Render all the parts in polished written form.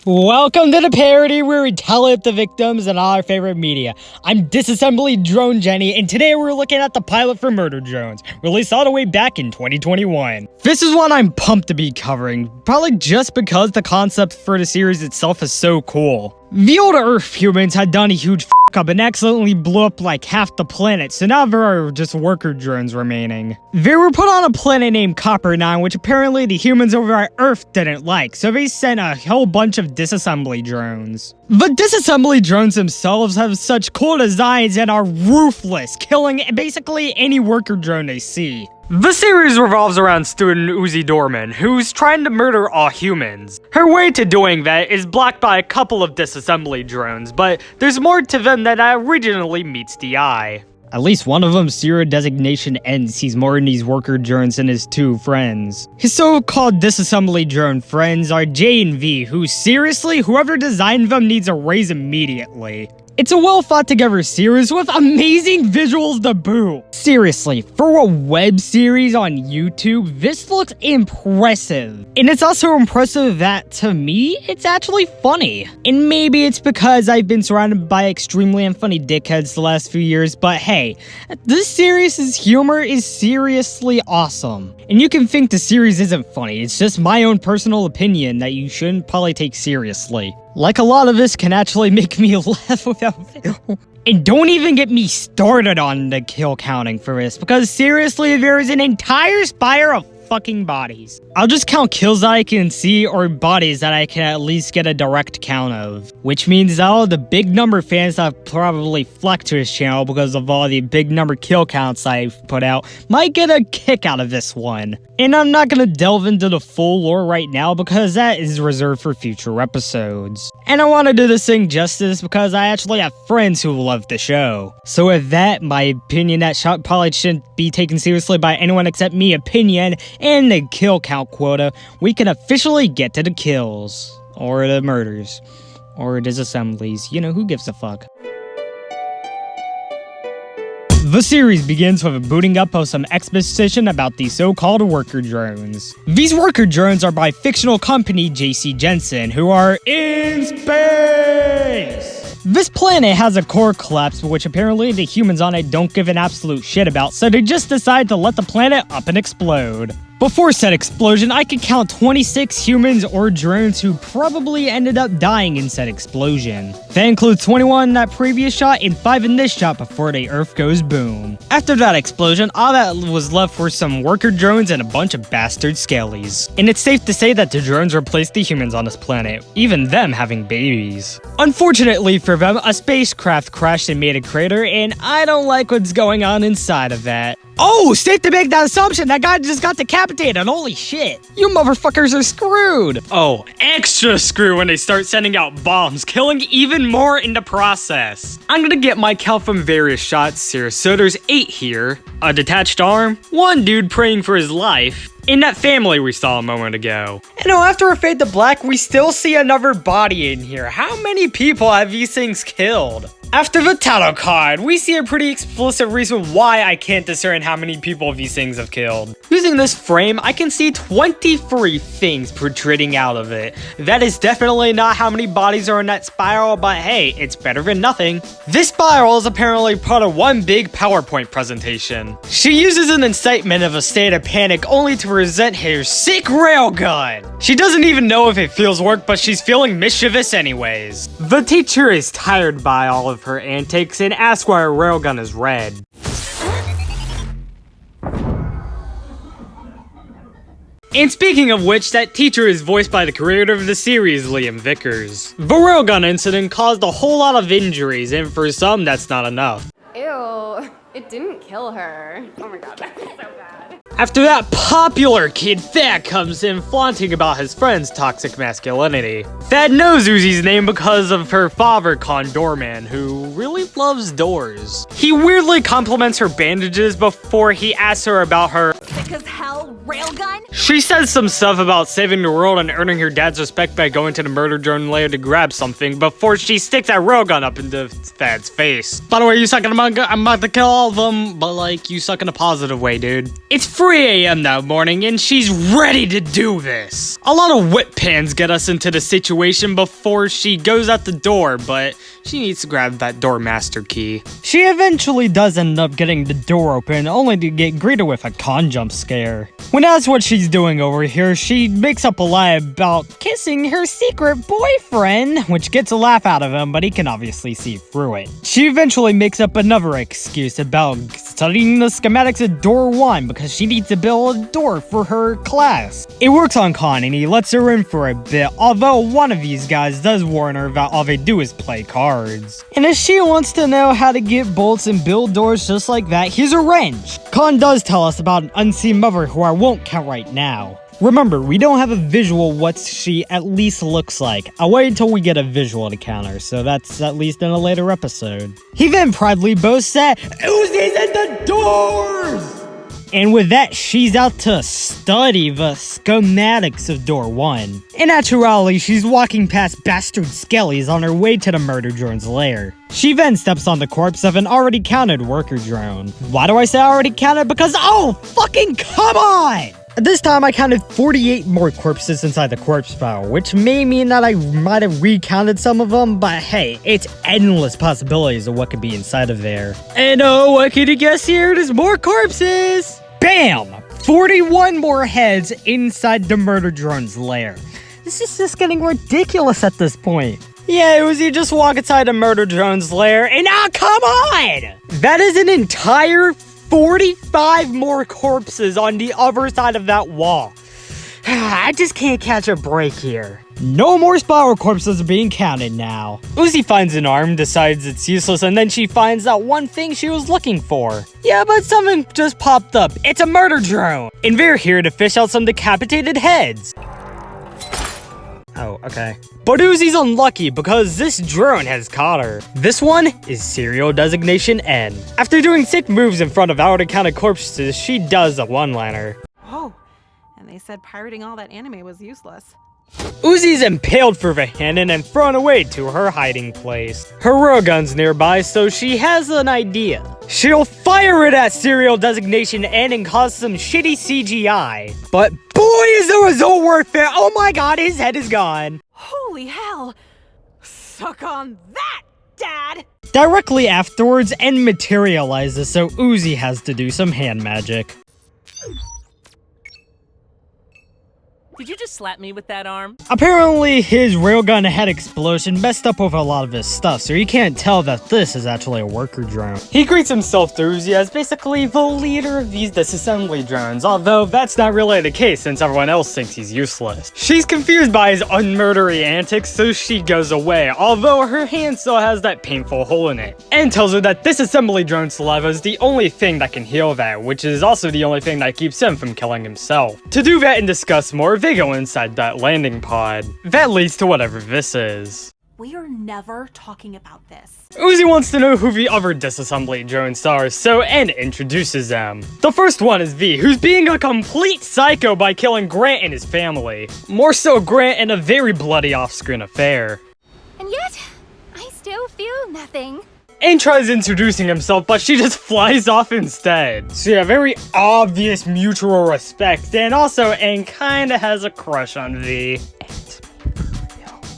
Welcome to the parody where we tell it the victims and all our favorite media. I'm Disassembly Drone Jenny, and today we're looking at the pilot for Murder Drones, released all the way back in 2021. This is one I'm pumped to be covering, probably just because the concept for the series itself is so cool. The old Earth humans had done a huge f*** up and accidentally blew up like half the planet, so now there are just worker drones remaining. They were put on a planet named Copper 9, which apparently the humans over at Earth didn't like, so they sent a whole bunch of disassembly drones. The disassembly drones themselves have such cool designs and are ruthless, killing basically any worker drone they see. The series revolves around student Uzi Dorman, who's trying to murder all humans. Her way to doing that is blocked by a couple of disassembly drones, but there's more to them than originally meets the eye. At least one of them's serial designation ends. He's more in these worker drones than his two friends. His so-called disassembly drone friends are J and V, who seriously, whoever designed them needs a raise immediately. It's a well-thought-together series with amazing visuals to boot. Seriously, for a web series on YouTube, this looks impressive. And it's also impressive that, to me, it's actually funny. And maybe it's because I've been surrounded by extremely unfunny dickheads the last few years, but hey, this series' humor is seriously awesome. And you can think the series isn't funny, it's just my own personal opinion that you shouldn't probably take seriously. Like, a lot of this can actually make me laugh without fail. And don't even get me started on the kill counting for this, because seriously, there is an entire spire of fucking bodies. I'll just count kills that I can see or bodies that I can at least get a direct count of. Which means all the big number fans that have probably flocked to this channel because of all the big number kill counts I've put out might get a kick out of this one. And I'm not gonna delve into the full lore right now because that is reserved for future episodes. And I want to do this thing justice because I actually have friends who love the show. So with that, my opinion that shot probably shouldn't be taken seriously by anyone except me opinion and the kill count quota, we can officially get to the kills. Or the murders. Or disassemblies. You know, who gives a fuck? The series begins with a booting up of some exposition about the so-called worker drones. These worker drones are by fictional company JC Jensen, who are in space! This planet has a core collapse, which apparently the humans on it don't give an absolute shit about, so they just decide to let the planet up and explode. Before said explosion, I could count 26 humans or drones who probably ended up dying in said explosion. That includes 21 in that previous shot and 5 in this shot before the Earth goes boom. After that explosion, all that was left were some worker drones and a bunch of bastard scalies. And it's safe to say that the drones replaced the humans on this planet, even them having babies. Unfortunately for them, a spacecraft crashed and made a crater, and I don't like what's going on inside of that. Oh, safe to make that assumption, that guy just got decapitated, holy shit. You motherfuckers are screwed. Oh, extra screwed when they start sending out bombs, killing even more in the process. I'm gonna get my count from various shots here, so there's 8 here, a detached arm, 1 dude praying for his life, in that family we saw a moment ago. And after a fade to black, we still see another body in here. How many people have these things killed? After the title card, we see a pretty explicit reason why I can't discern how many people these things have killed. Using this frame, I can see 23 things protruding out of it. That is definitely not how many bodies are in that spiral, but hey, it's better than nothing. This spiral is apparently part of one big PowerPoint presentation. She uses an incitement of a state of panic only to present her sick railgun. She doesn't even know if it feels work, but she's feeling mischievous anyways. The teacher is tired by all of her antics and asks why her railgun is red. And speaking of which, that teacher is voiced by the creator of the series, Liam Vickers. The railgun incident caused a whole lot of injuries, and for some, that's not enough. Ew, it didn't kill her. Oh my god, that was so bad. After that, popular kid Thad comes in flaunting about his friend's toxic masculinity. Thad knows Uzi's name because of her father, Condorman, who really loves doors. He weirdly compliments her bandages before he asks her about her Because hell little railgun? She says some stuff about saving the world and earning her dad's respect by going to the murder drone lair to grab something before she sticks that railgun up into Thad's face. By the way, you suck in I'm about to kill all of them, but like, you suck in a positive way, dude. It's 3 a.m. that morning and she's ready to do this. A lot of whip pans get us into the situation before she goes out the door, but she needs to grab that door master key. She eventually does end up getting the door open, only to get greeted with a con jump scare. When asked what she's doing over here, she makes up a lie about kissing her secret boyfriend, which gets a laugh out of him, but he can obviously see through it. She eventually makes up another excuse about studying the schematics of door 1 because she needs to build a door for her class. It works on Con and he lets her in for a bit, although one of these guys does warn her that all they do is play cards. And if she wants to know how to get bolts and build doors just like that, here's a wrench. Con does tell us about an unseen mother who I won't count right now. Remember, we don't have a visual what she at least looks like. I'll wait until we get a visual to counter, so that's at least in a later episode. He then proudly boasts that Uzi's at the doors! And with that, she's out to study the schematics of door 1. In actuality, she's walking past bastard skellies on her way to the murder drone's lair. She then steps on the corpse of an already counted worker drone. Why do I say already counted? Because, oh, fucking come on! This time I counted 48 more corpses inside the corpse pile, which may mean that I might have recounted some of them, but hey, it's endless possibilities of what could be inside of there. And oh, what could you guess here? There's more corpses! Bam! 41 more heads inside the murder drone's lair. This is just getting ridiculous at this point. Yeah, Uzi, just walk inside the murder drone's lair and come on! That is an entire 45 more corpses on the other side of that wall. I just can't catch a break here. No more spiral corpses are being counted now. Uzi finds an arm, decides it's useless, and then she finds that one thing she was looking for. Yeah, but something just popped up. It's a murder drone. And they're here to fish out some decapitated heads. Oh, okay. But Uzi's unlucky because this drone has caught her. This one is serial designation N. After doing sick moves in front of already counted corpses, she does a one-liner. Whoa, and they said pirating all that anime was useless. Uzi's impaled for the hand and then thrown away to her hiding place. Her railgun's nearby, so she has an idea. She'll fire it at serial designation N and cause some shitty CGI. But boy, is the result worth it! Oh my god, his head is gone. Holy hell! Suck on that, Dad! Directly afterwards, N materializes, so Uzi has to do some hand magic. Did you just slap me with that arm? Apparently, his railgun head explosion messed up with a lot of his stuff, so you can't tell that this is actually a worker drone. He greets himself to Uzi as basically the leader of these disassembly drones, although that's not really the case since everyone else thinks he's useless. She's confused by his unmurdery antics, so she goes away, although her hand still has that painful hole in it. And tells her that disassembly drone saliva is the only thing that can heal that, which is also the only thing that keeps him from killing himself. To do that and discuss more, they go inside that landing pod. That leads to whatever this is. We are never talking about this. Uzi wants to know who the other disassembly drones are, so N introduces them. The first one is V, who's being a complete psycho by killing Grant and his family. More so Grant in a very bloody off-screen affair. And yet, I still feel nothing. N tries introducing himself, but she just flies off instead. So yeah, very obvious mutual respect, and also N kinda has a crush on V.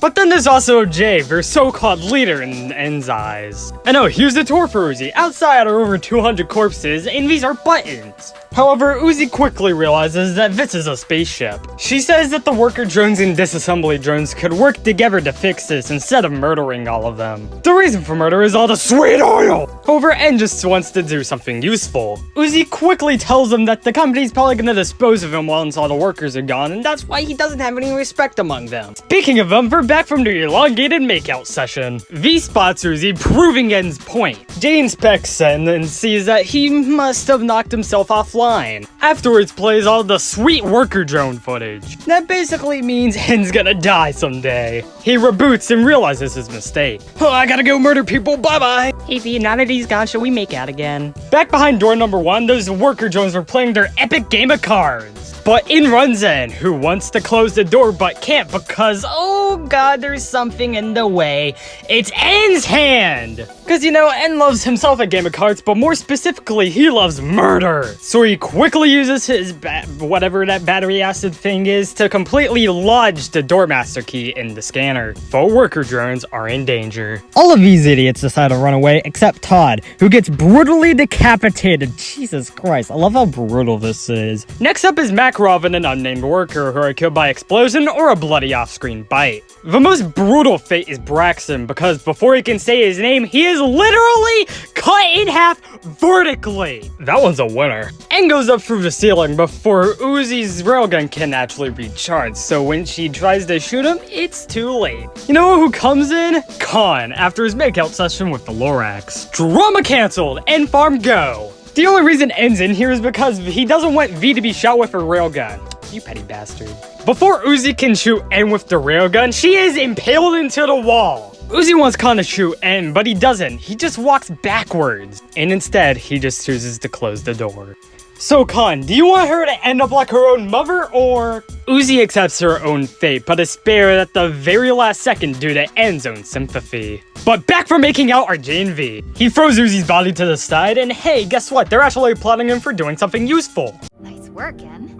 But then there's also J, their so-called leader in N's eyes. And oh, here's the tour for Uzi. Outside are over 200 corpses, and these are buttons. However, Uzi quickly realizes that this is a spaceship. She says that the worker drones and disassembly drones could work together to fix this instead of murdering all of them. The reason for murder is all the sweet oil! However, N just wants to do something useful. Uzi quickly tells him that the company's probably gonna dispose of him once all the workers are gone, and that's why he doesn't have any respect among them. Speaking of them, they're back back from the elongated makeout session. V spots Uzi, proving N's point. Jay inspects N and sees that he must have knocked himself offline. Afterwards plays all the sweet worker drone footage. That basically means N's gonna die someday. He reboots and realizes his mistake. Oh, I gotta go murder people, bye-bye. Hey V, now that he's gone, shall we make out again? Back behind door number 1, those worker drones were playing their epic game of cards. But in runs N, who wants to close the door but can't because, oh god, there's something in the way. It's N's hand! Because, you know, N loves himself a game of cards, but more specifically, he loves murder. So he quickly uses his whatever that battery acid thing is to completely lodge the doormaster key in the scanner. 4 worker drones are in danger. All of these idiots decide to run away except Todd, who gets brutally decapitated. Jesus Christ, I love how brutal this is. Next up is Makarov and an unnamed worker who are killed by explosion or a bloody off-screen bite. The most brutal fate is Braxton because before he can say his name, he is literally cut in half vertically. That one's a winner. And goes up through the ceiling before Uzi's railgun can actually be charged, so when she tries to shoot him, it's too late. You know who comes in? Khan, after his makeout session with the Lorax. Drama cancelled, N farm go. The only reason N's in here is because he doesn't want V to be shot with her railgun. You petty bastard. Before Uzi can shoot N with the railgun, she is impaled into the wall. Uzi wants Khan to shoot N, but he doesn't. He just walks backwards. And instead, he just chooses to close the door. So Khan, do you want her to end up like her own mother, or? Uzi accepts her own fate, but is spared at the very last second due to N's own sympathy. But back from making out are J and V. He throws Uzi's body to the side, and hey, guess what? They're actually applauding him for doing something useful. Nice work, N.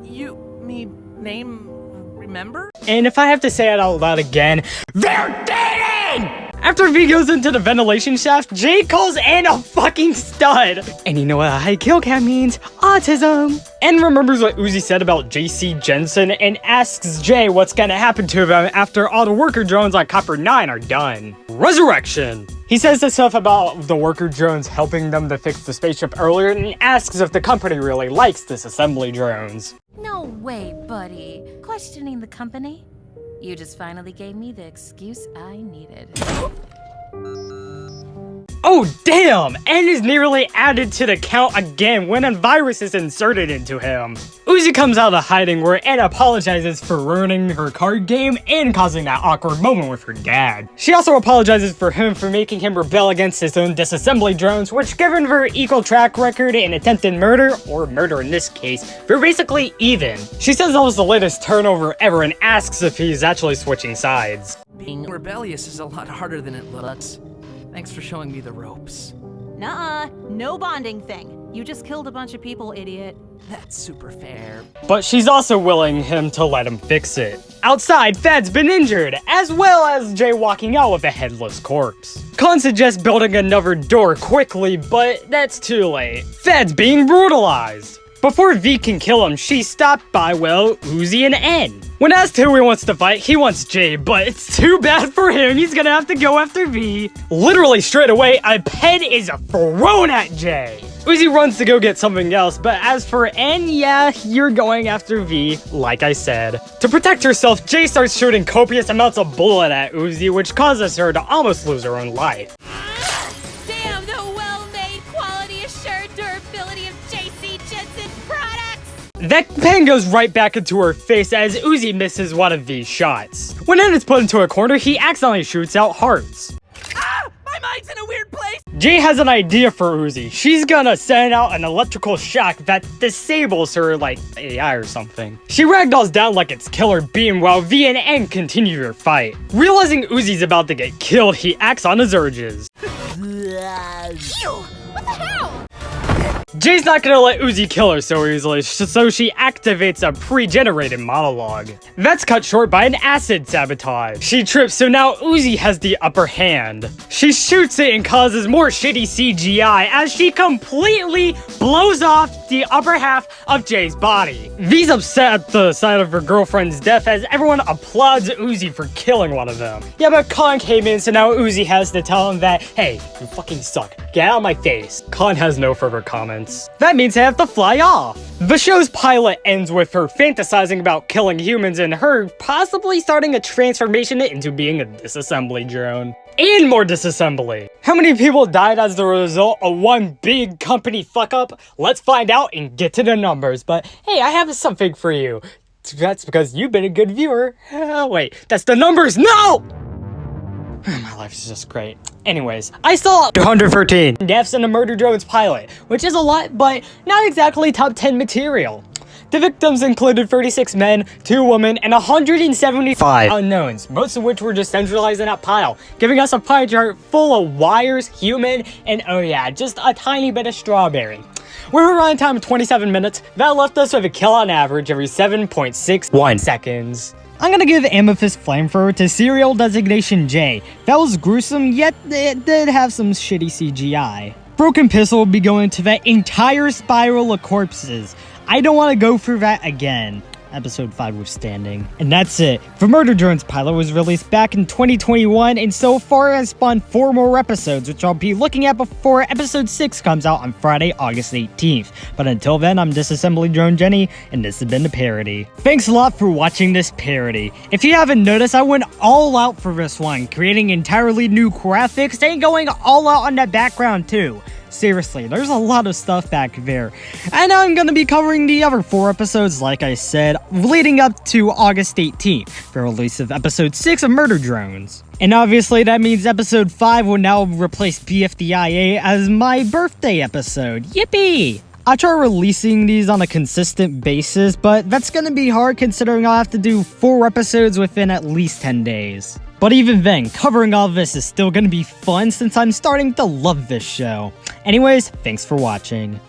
You, me, name, remember? And if I have to say it out loud again, they're dating! After V goes into the ventilation shaft, Jay calls N a fucking stud. And you know what a high kill cam means? Autism. N remembers what Uzi said about JC Jensen and asks Jay what's gonna happen to them after all the worker drones on Copper 9 are done. Resurrection. He says the stuff about the worker drones helping them to fix the spaceship earlier and asks if the company really likes disassembly drones. No way, buddy. Questioning the company? You just finally gave me the excuse I needed. Oh damn! N is nearly added to the count again when a virus is inserted into him. Uzi comes out of hiding where N apologizes for ruining her card game and causing that awkward moment with her dad. She also apologizes for him for making him rebel against his own disassembly drones, which given their equal track record in attempted murder, or murder in this case, they're basically even. She says that was the latest turnover ever and asks if he's actually switching sides. Being rebellious is a lot harder than it looks. Thanks for showing me the ropes. Nuh-uh, no bonding thing. You just killed a bunch of people, idiot. That's super fair. But she's also willing him to let him fix it. Outside, Thad's been injured, as well as Jay walking out with a headless corpse. Khan suggests building another door quickly, but that's too late. Thad's being brutalized. Before V can kill him, she's stopped by, well, Uzi and N. When asked who he wants to fight, he wants Jay, but it's too bad for him, he's gonna have to go after V. Literally straight away, a pen is thrown at Jay. Uzi runs to go get something else, but as for N, yeah, you're going after V, like I said. To protect herself, Jay starts shooting copious amounts of bullet at Uzi, which causes her to almost lose her own life. Damn the well-made, quality-assured durability of JC Jensen products! That pen goes right back into her face as Uzi misses one of V's shots. When N is put into a corner, he accidentally shoots out hearts. Ah! My mind's in a weird place! Jay has an idea for Uzi. She's gonna send out an electrical shock that disables her like AI or something. She ragdolls down like it's Killer Beam while V and N continue their fight. Realizing Uzi's about to get killed, he acts on his urges. Ew! What the hell? Jay's not gonna let Uzi kill her so easily, so she activates a pre-generated monologue. That's cut short by an acid sabotage. She trips, so now Uzi has the upper hand. She shoots it and causes more shitty CGI as she completely blows off the upper half of Jay's body. V's upset at the sight of her girlfriend's death as everyone applauds Uzi for killing one of them. Yeah, but Khan came in, so now Uzi has to tell him that, hey, you fucking suck. Get out of my face. Khan has no further comments. months. That means they have to fly off. The show's pilot ends with her fantasizing about killing humans and her possibly starting a transformation into being a disassembly drone. And more disassembly. How many people died as the result of one big company fuck up? Let's find out and get to the numbers. But hey, I have something for you. That's because you've been a good viewer. Wait, that's the numbers. No! My life is just great. Anyways, I saw 213 deaths in the Murder Drones pilot, which is a lot, but not exactly top 10 material. The victims included 36 men, 2 women, and 175 unknowns, most of which were just centralized in that pile, giving us a pie chart full of wires, human, and oh yeah, just a tiny bit of strawberry. We were running time of 27 minutes, that left us with a kill on average every 7.61 seconds. I'm gonna give Amethyst Flamethrower to Serial Designation J. That was gruesome, yet it did have some shitty CGI. Broken Pistol will be going to that entire spiral of corpses. I don't want to go through that again. Episode 5 withstanding. And that's it. The Murder Drones pilot was released back in 2021 and so far has spawned 4 more episodes, which I'll be looking at before episode 6 comes out on Friday, August 18th. But until then, I'm Disassembly Drone Jenny, and this has been the parody. Thanks a lot for watching this parody. If you haven't noticed, I went all out for this one, creating entirely new graphics and going all out on that background too. Seriously, there's a lot of stuff back there. And I'm gonna be covering the other 4 episodes, like I said, leading up to August 18th, the release of episode 6 of Murder Drones. And obviously that means episode 5 will now replace BFDIA as my birthday episode. Yippee! I try releasing these on a consistent basis, but that's gonna be hard considering I'll have to do 4 episodes within at least 10 days. But even then, covering all this is still gonna be fun since I'm starting to love this show. Anyways, thanks for watching.